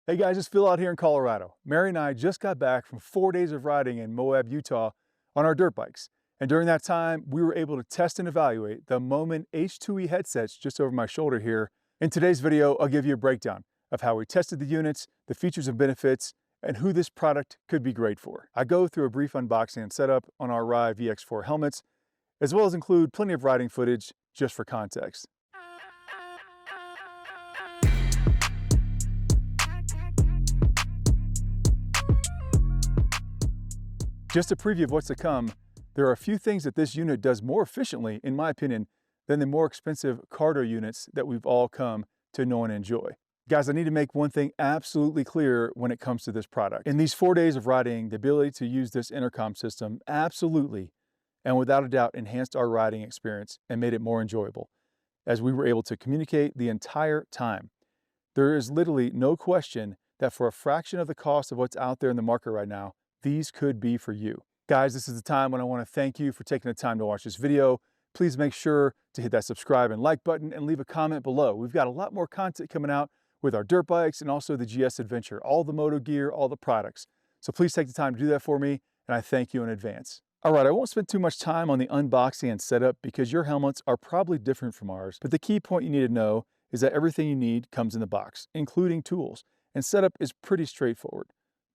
Hey guys, it's Phil out here in Colorado. Mary and I just got back from 4 days of riding in Moab, Utah on our dirt bikes. And during that time, we were able to test and evaluate the Moment H2E headsets just over my shoulder here. In today's video, I'll give you a breakdown of how we tested the units, the features and benefits, and who this product could be great for. I go through a brief unboxing and setup on our Arai VX4 helmets, as well as include plenty of riding footage just for context. Just a preview of what's to come, there are a few things that this unit does more efficiently, in my opinion, than the more expensive Cardo units that we've all come to know and enjoy. Guys, I need to make one thing absolutely clear when it comes to this product. In these 4 days of riding, the ability to use this intercom system absolutely and without a doubt enhanced our riding experience and made it more enjoyable, as we were able to communicate the entire time. There is literally no question that for a fraction of the cost of what's out there in the market right now, these could be for you. Guys, this is the time when I want to thank you for taking the time to watch this video. Please make sure to hit that subscribe and like button and leave a comment below. We've got a lot more content coming out with our dirt bikes and also the GS Adventure, all the moto gear, all the products. So please take the time to do that for me, and I thank you in advance. All right, I won't spend too much time on the unboxing and setup because your helmets are probably different from ours, but the key point you need to know is that everything you need comes in the box, including tools, and setup is pretty straightforward.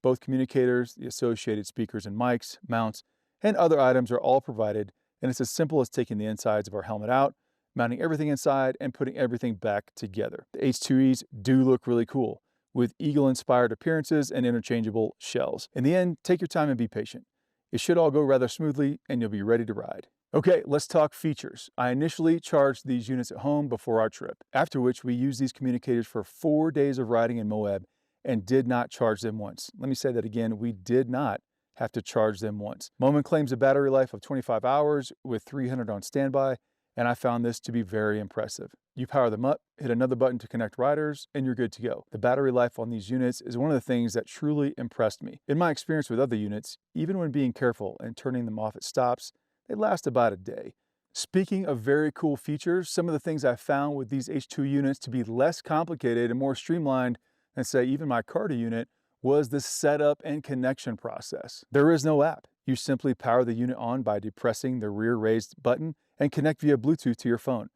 Both communicators, the associated speakers and mics, mounts, and other items are all provided, and it's as simple as taking the insides of our helmet out, mounting everything inside, and putting everything back together. The H2Es do look really cool, with eagle-inspired appearances and interchangeable shells. In the end, take your time and be patient. It should all go rather smoothly, and you'll be ready to ride. Okay, let's talk features. I initially charged these units at home before our trip, after which we used these communicators for 4 days of riding in Moab, and did not charge them once. Let me say that again, we did not have to charge them once. Moment claims a battery life of 25 hours with 300 on standby, and I found this to be very impressive. You power them up, hit another button to connect riders, and you're good to go. The battery life on these units is one of the things that truly impressed me. In my experience with other units, even when being careful and turning them off at stops, they last about a day. Speaking of very cool features, some of the things I found with these H2 units to be less complicated and more streamlined and say even my Cardo unit was the setup and connection process. There is no app. You simply power the unit on by depressing the rear raised button and connect via Bluetooth to your phone.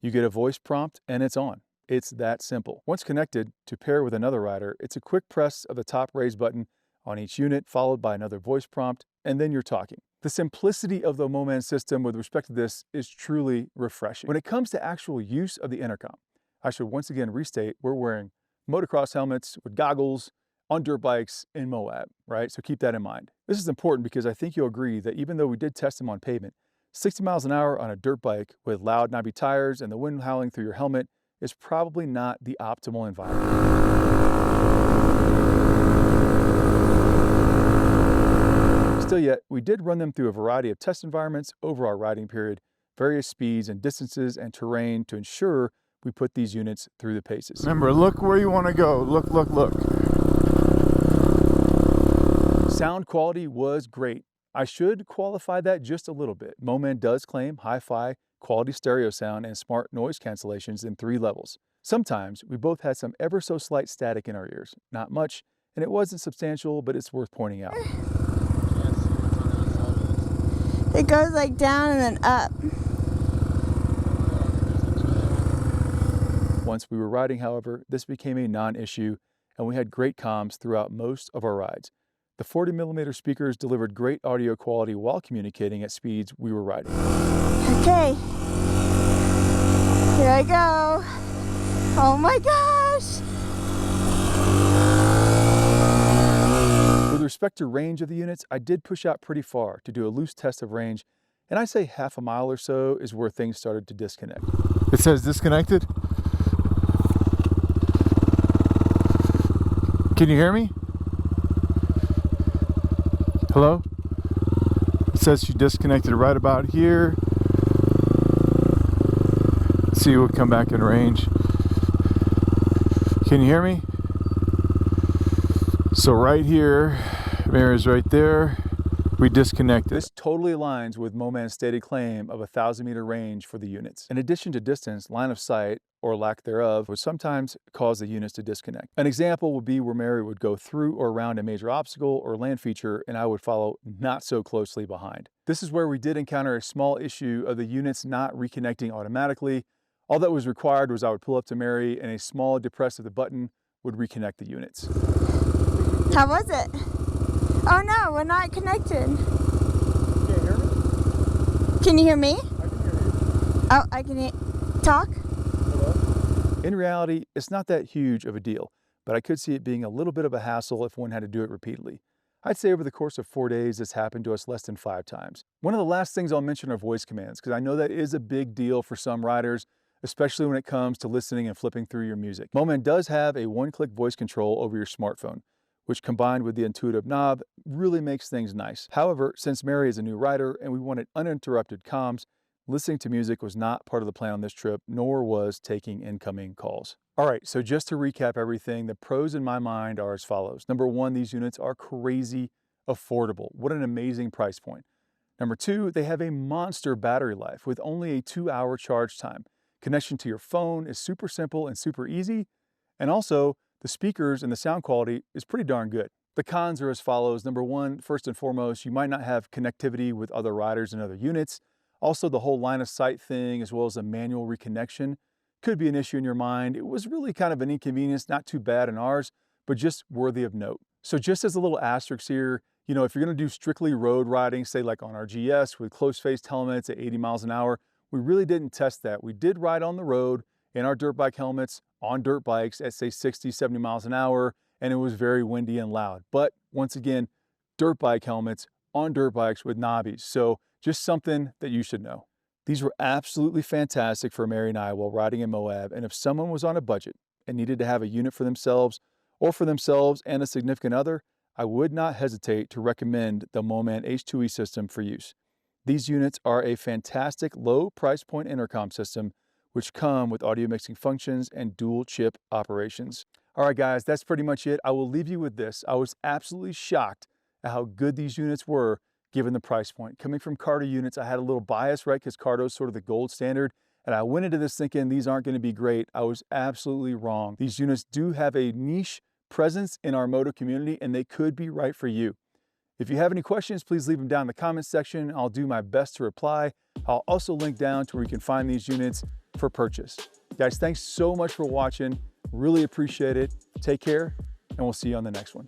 You get a voice prompt and it's on. It's that simple. Once connected, to pair with another rider, it's a quick press of the top raised button on each unit followed by another voice prompt, and then you're talking. The simplicity of the MOMAN system with respect to this is truly refreshing. When it comes to actual use of the intercom, I should once again restate we're wearing motocross helmets with goggles on dirt bikes in Moab, right? So keep that in mind. This is important because I think you'll agree that even though we did test them on pavement, 60 miles an hour on a dirt bike with loud, knobby tires and the wind howling through your helmet is probably not the optimal environment. Still yet, we did run them through a variety of test environments over our riding period, various speeds and distances and terrain to ensure we put these units through the paces. Remember, look where you want to go. Look, look, look. Sound quality was great. I should qualify that just a little bit. MOMAN does claim hi-fi quality stereo sound and smart noise cancellations in 3 levels. Sometimes we both had some ever so slight static in our ears. Not much, and it wasn't substantial, but it's worth pointing out. It goes like down and then up. Once we were riding, however, this became a non-issue, and we had great comms throughout most of our rides. The 40mm speakers delivered great audio quality while communicating at speeds we were riding. Okay, here I go. Oh my gosh! With respect to range of the units, I did push out pretty far to do a loose test of range, and I'd say half a mile or so is where things started to disconnect. It says disconnected. Can you hear me? Hello? It says she disconnected right about here. Let's see, we'll come back in range. Can you hear me? So right here, mirror's right there. We disconnected. This totally aligns with MOMAN's stated claim of a 1,000-meter range for the units. In addition to distance, line of sight, or lack thereof would sometimes cause the units to disconnect. An example would be where Mary would go through or around a major obstacle or land feature and I would follow not so closely behind. This is where we did encounter a small issue of the units not reconnecting automatically. All that was required was I would pull up to Mary and a small depress of the button would reconnect the units. How was it? Oh no, we're not connected. You can't hear me? Can you hear me? I can hear you. Oh, I can talk? Hello? In reality, it's not that huge of a deal, but I could see it being a little bit of a hassle if one had to do it repeatedly. I'd say over the course of 4 days, this happened to us less than 5 times. One of the last things I'll mention are voice commands, because I know that is a big deal for some riders, especially when it comes to listening and flipping through your music. Moment does have a one-click voice control over your smartphone, which combined with the intuitive knob really makes things nice. However, since Mary is a new rider and we wanted uninterrupted comms, listening to music was not part of the plan on this trip, nor was taking incoming calls. All right, so just to recap everything, the pros in my mind are as follows. Number 1, these units are crazy affordable. What an amazing price point. Number 2, they have a monster battery life with only a 2-hour charge time. Connection to your phone is super simple and super easy. And also, the speakers and the sound quality is pretty darn good. The cons are as follows. Number 1, first and foremost, you might not have connectivity with other riders and other units. Also, the whole line of sight thing, as well as a manual reconnection, could be an issue in your mind. It was really kind of an inconvenience, not too bad in ours, but just worthy of note. So just as a little asterisk here, if you're going to do strictly road riding, say like on our GS with close-faced helmets at 80 miles an hour, we really didn't test that. We did ride on the road in our dirt bike helmets on dirt bikes at say 60, 70 miles an hour, and it was very windy and loud. But once again, dirt bike helmets on dirt bikes with knobbies. So just something that you should know. These were absolutely fantastic for Mary and I while riding in Moab, and if someone was on a budget and needed to have a unit for themselves and a significant other, I would not hesitate to recommend the MOMAN H2E system for use. These units are a fantastic low price point intercom system which come with audio mixing functions and dual chip operations. All right guys, that's pretty much it. I will leave you with this. I was absolutely shocked at how good these units were given the price point. Coming from Cardo units, I had a little bias, right? Because Cardo is sort of the gold standard. And I went into this thinking these aren't going to be great. I was absolutely wrong. These units do have a niche presence in our moto community and they could be right for you. If you have any questions, please leave them down in the comments section. I'll do my best to reply. I'll also link down to where you can find these units for purchase. Guys, thanks so much for watching. Really appreciate it. Take care, and we'll see you on the next one.